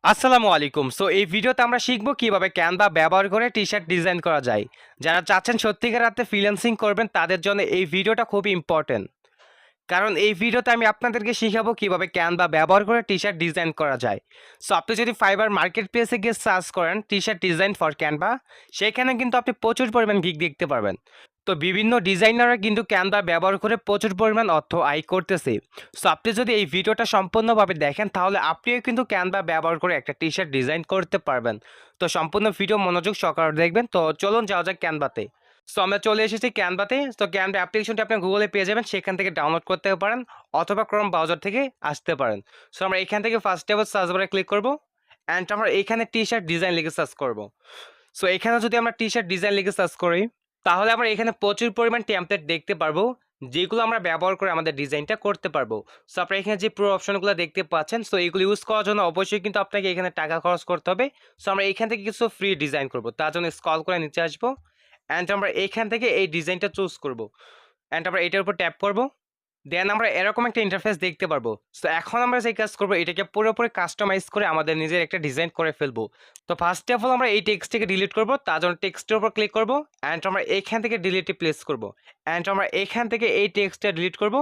আসসালামু আলাইকুম। সো এই ভিডিওতে আমরা শিখব কিভাবে ক্যানভা ব্যবহার করে টি-শার্ট ডিজাইন করা যায়। যারা চাচ্ছেন সত্যিকার অর্থে ফ্রিল্যান্সিং করবেন তাদের জন্য এই ভিডিওটা খুবই ইম্পর্টেন্ট। কারণ এই ভিডিওতে আমি আপনাদেরকে শিখাবো কিভাবে ক্যানভা ব্যবহার করে টি-শার্ট ডিজাইন করা যায়। সো আপনি যদি ফাইবার মার্কেট প্লেসে গিয়ে সার্চ করেন টি-শার্ট ডিজাইন ফর ক্যানভা, সেখানে কিন্তু আপনি প্রচুর পরিমাণ গিগ দেখতে পারবেন। তো বিভিন্ন ডিজাইনাররা কিন্তু ক্যানভা ব্যবহার করে প্রচুর পরিমাণ অর্থ আয় করতেছে। সো আপনি যদি এই ভিডিওটা সম্পূর্ণভাবে দেখেন তাহলে আপনিও কিন্তু ক্যানভা ব্যবহার করে একটা টি-শার্ট ডিজাইন করতে পারবেন। তো সম্পূর্ণ ভিডিও মনোযোগ সহকারে দেখবেন। তো চলুন যাওয়া যাক ক্যানভাতে। সো আমরা চলে এসেছি ক্যানভাতে। তো ক্যানভা অ্যাপ্লিকেশনটি আপনি গুগলে পেয়ে যাবেন, সেখান থেকে ডাউনলোড করতে পারেন অথবা ক্রোম ব্রাউজার থেকে আসতে পারেন। সো আমরা এখান থেকে ফার্স্ট অফ অল সার্চ বারে ক্লিক করব অ্যান্ড আমরা এখানে টি-শার্ট ডিজাইন লিখে সার্চ করব। সো এখানে যদি আমরা টি-শার্ট ডিজাইন লিখে সার্চ করি তাহলে আমরা এখানে প্রচুর পরিমাণ টেমপ্লেট দেখতে পারবো, যেগুলো আমরা ব্যবহার করে আমাদের ডিজাইনটা করতে পারবো। সো আপনারা এখানে যে প্রো অপশনগুলো দেখতে পাচ্ছেন, সো এগুলো ইউজ করার জন্য অবশ্যই কিন্তু আপনাকে এখানে টাকা খরচ করতে হবে। সো আমরা এখান থেকে কিছু ফ্রি ডিজাইন করব, তার জন্য স্ক্রল করে নিচে আসবো অ্যান্ড আমরা এখান থেকে এই ডিজাইনটা চুজ করব অ্যান্ড আমরা এটার উপর ট্যাপ করব। দেন আমরা এরকম একটা ইন্টারফেস দেখতে পারবো। সো এখন আমরা যে কাজ করবো এটাকে পুরোপুরি কাস্টমাইজ করে আমাদের নিজের একটা ডিজাইন করে ফেলবো। তো ফার্স্ট অফ অল আমরা এই টেক্সটটাকে ডিলিট করব, তার জন্য টেক্সটের উপর ক্লিক করব অ্যান্ড আমরা এখান থেকে ডিলিটে প্লেস করব অ্যান্ড আমরা এখান থেকে এই টেক্সটটা ডিলিট করব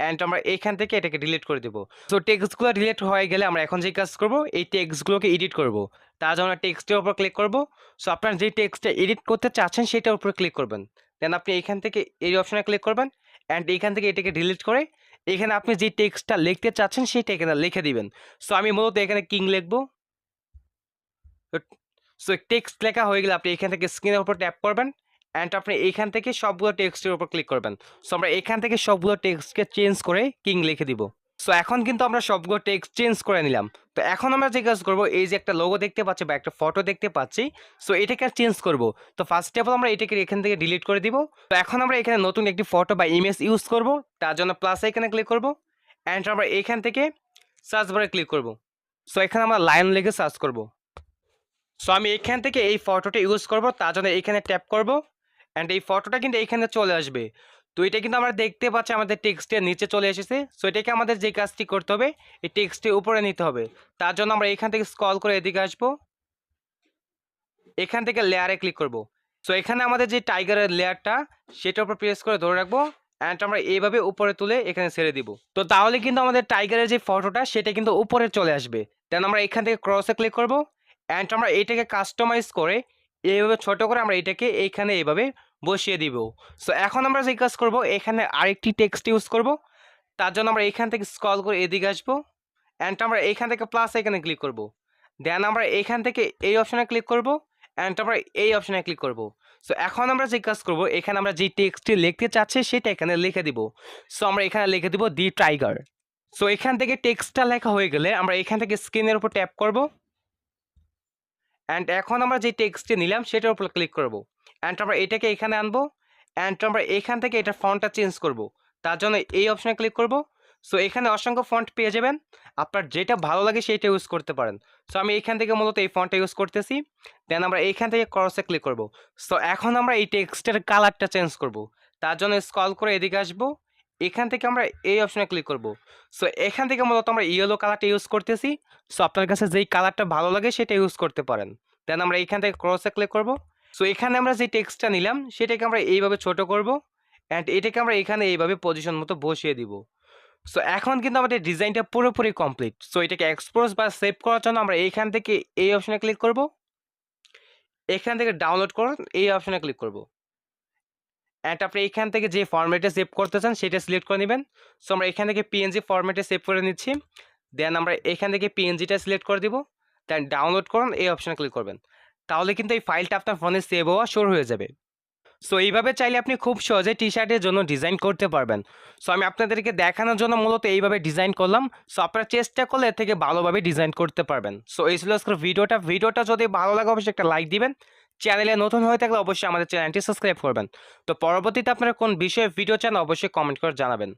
অ্যান্ড আমরা এখান থেকে এটাকে ডিলিট করে দেবো। সো টেক্সটগুলো ডিলিট হয়ে গেলে আমরা এখন যে কাজ করব এই টেক্সটগুলোকে এডিট করব, তার জন্য টেক্সটের উপর ক্লিক করব। সো আপনার যে টেক্সটটা এডিট করতে চাচ্ছেন সেটার উপর ক্লিক করবেন। দেন আপনি এখান থেকে এই অপশনে ক্লিক করবেন অ্যান্ড এখান থেকে এটাকে ডিলিট করে এখানে আপনি যে টেক্সটটা লিখতে চাচ্ছেন সেটা এখানে লিখে দিবেন। সো আমি মূলত এখানে কিং লিখবো। সো টেক্সট লেখা হয়ে গেলে আপনি এখান থেকে স্ক্রিনের উপর ট্যাপ করবেন অ্যান্ড আপনি এখান থেকে সবগুলো টেক্সটের উপর ক্লিক করবেন। সো আমরা এখান থেকে সবগুলো টেক্সটকে চেঞ্জ করে কিং লিখে দিব। সো এখন কিন্তু আমরা সবগুলো টেক্সট চেঞ্জ করে নিলাম। তো এখন আমরা যে কাজ করবো, এই যে একটা লোগো দেখতে পাচ্ছি বা একটা ফটো দেখতে পাচ্ছি, সো এটাকে আর চেঞ্জ করব। তো ফার্স্ট অফ অল আমরা এটাকে এখান থেকে ডিলিট করে দিব। তো এখন আমরা এখানে নতুন একটি ফটো বা ইমেজ ইউজ করব, তার জন্য প্লাস এখানে ক্লিক করব অ্যান্ড আমরা এখান থেকে সার্চ বারে ক্লিক করব। সো এখানে আমরা লায়ন লিখে সার্চ করব। সো আমি এখান থেকে এই ফটোটা ইউজ করব, তার জন্য এখানে ট্যাপ করব অ্যান্ড এই ফটোটা কিন্তু এখানে চলে আসবে। তো এটা কিন্তু আমরা দেখতে পাচ্ছি আমাদের টেক্সটের নিচে চলে এসেছে। সো এটাকে আমাদের যে কাজটি করতে হবে এই টেক্সটের উপরে নিতে হবে। তার জন্য আমরা এখান থেকে স্ক্রল করে এদিকে আসবো, এখান থেকে লেয়ারে ক্লিক করব। সো এখানে আমাদের যে টাইগারের লেয়ারটা সেটার উপর প্রেস করে ধরে রাখবো অ্যান্ড আমরা এইভাবে উপরে তুলে এখানে ছেড়ে দিব। তো তাহলে কিন্তু আমাদের টাইগারের যে ফটোটা সেটা কিন্তু উপরে চলে আসবে। দেন আমরা এখান থেকে ক্রসে ক্লিক করব অ্যান্ড আমরা এটাকে কাস্টমাইজ করে এইভাবে ছোট করে আমরা এটাকে এইখানে এইভাবে বসিয়ে দিব। সো এখন আমরা যে কাজ করব এখানে আরেকটি টেক্সট ইউজ করব, তার জন্য আমরা এখান থেকে স্ক্রল করে এদিকে আসবো অ্যান্ড আমরা এখান থেকে প্লাস এখানে ক্লিক করব। দেন আমরা এখান থেকে এই অপশনে ক্লিক করব অ্যান্ড আমরা এই অপশনে ক্লিক করব। সো এখন আমরা যে কাজ করব এখানে আমরা যে টেক্সটটি লিখতে চাচ্ছি সেটা এখানে লিখে দিব। সো আমরা এখানে লিখে দিব দি টাইগার। সো এখান থেকে টেক্সটটা লেখা হয়ে গেলে আমরা এখান থেকে স্ক্রিনের উপর ট্যাপ করব অ্যান্ড এখন আমরা যে টেক্সটটি নিলাম সেটার উপর ক্লিক করব অ্যান্ড আমরা এটাকে এখানে আনবো অ্যান্ড আমরা এখান থেকে এটা ফন্টটা চেঞ্জ করব, তার জন্য এই অপশনে ক্লিক করব। সো এখানে অসংখ্য ফন্ট পেয়ে যাবেন, আপনার যেটা ভালো লাগে সেইটা ইউজ করতে পারেন। সো আমি এখান থেকে মূলত এই ফন্টটা ইউজ করতেছি। দেন আমরা এইখান থেকে ক্রসে ক্লিক করব। সো এখন আমরা এই টেক্সটের কালারটা চেঞ্জ করব, তার জন্য স্ক্রল করে এদিকে আসবো, এখান থেকে আমরা এই অপশনে ক্লিক করব। সো এখান থেকে মূলত আমরা ইয়েলো কালারটা ইউজ করতেছি। সো আপনার কাছে যেই কালারটা ভালো লাগে সেটা ইউজ করতে পারেন। দেন আমরা এইখান থেকে ক্রসে ক্লিক করব। সো এখানে আমরা যে টেক্সটটা নিলাম সেটাকে আমরা এইভাবে ছোট করব অ্যান্ড এটাকে আমরা এখানে এইভাবে পজিশন মতো বসিয়ে দিব। সো এখন কিন্তু আমাদের ডিজাইনটা পুরোপুরি কমপ্লিট। সো এটাকে এক্সপোজ বা সেভ করার জন্য আমরা এইখান থেকে এই অপশনে ক্লিক করব, এখান থেকে ডাউনলোড করুন এই অপশনে ক্লিক করব অ্যান্ড আপনি এখান থেকে যে ফরম্যাটে সেভ করতে চান সেটা সিলেক্ট করে নেবেন। সো আমরা এখান থেকে পিএনজি ফরম্যাটে সেভ করে নিচ্ছি। দেন আমরা এখান থেকে পিএনজিটা সিলেক্ট করে দিব, দেন ডাউনলোড করুন এই অপশনে ক্লিক করবেন। তাহলে কিন্তু এই ফাইলটা আপনার ফোনে সেভ হওয়া শুরু হয়ে যাবে। সো এইভাবে চাইলে আপনি খুব সহজে টি শার্টের জন্য ডিজাইন করতে পারবেন। সো আমি আপনাদেরকে দেখানোর জন্য মূলত এইভাবে ডিজাইন করলাম। সো আপনারা চেষ্টা করলে এর থেকে ভালোভাবে ডিজাইন করতে পারবেন। সো এই ছিল আজকের ভিডিওটা যদি ভালো লাগে অবশ্যই একটা লাইক দিবেন। চ্যানেলে নতুন হয়ে থাকলে অবশ্যই আমাদের চ্যানেলটি সাবস্ক্রাইব করবেন। তো পরবর্তীতে আপনারা কোন বিষয়ে ভিডিও চান অবশ্যই কমেন্ট করে জানাবেন।